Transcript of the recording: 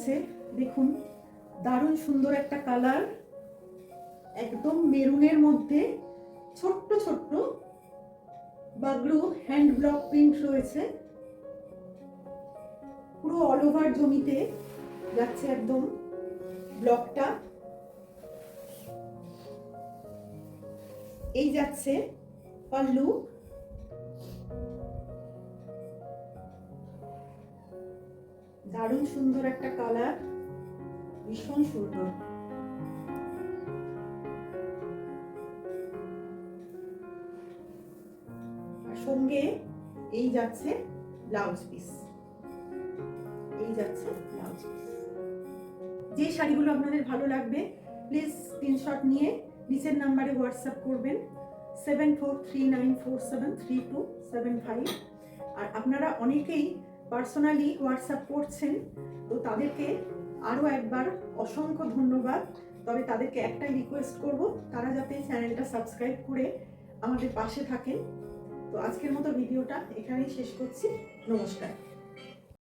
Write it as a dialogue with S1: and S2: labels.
S1: যাচ্ছে, দেখুন দারুণ সুন্দর একটা কালার, একদম মেরুনের মধ্যে ছোট্ট ছোট্ট বাগলু হ্যান্ড ব্লক প্রিন্ট রয়েছে। পুরো অল ওভার জমিতে যাচ্ছে একদম ব্লকটা। এই যাচ্ছে পাল্লু, দারুণ সুন্দর একটা কালার, ভীষণ সুন্দর। আর সঙ্গে এই যাচ্ছে ব্লাউজ পিস, এই যাচ্ছে ব্লাউজ পিস। যে শাড়িগুলো আপনাদের ভালো লাগবে প্লিজ স্ক্রিনশট নিয়ে নিচের নাম্বারে হোয়াটসঅ্যাপ করবেন 7439473275। আর আপনারা অনেকেই পার্সোনালি হোয়াটসঅ্যাপ করছেন, তো তাদেরকে আরও একবার অসংখ্য ধন্যবাদ। তবে তাদেরকে একটাই রিকোয়েস্ট করব, তারা যাতে চ্যানেলটা সাবস্ক্রাইব করে আমাদের পাশে থাকেন। তো আজকের মতো ভিডিওটা এখানেই শেষ করছি। নমস্কার।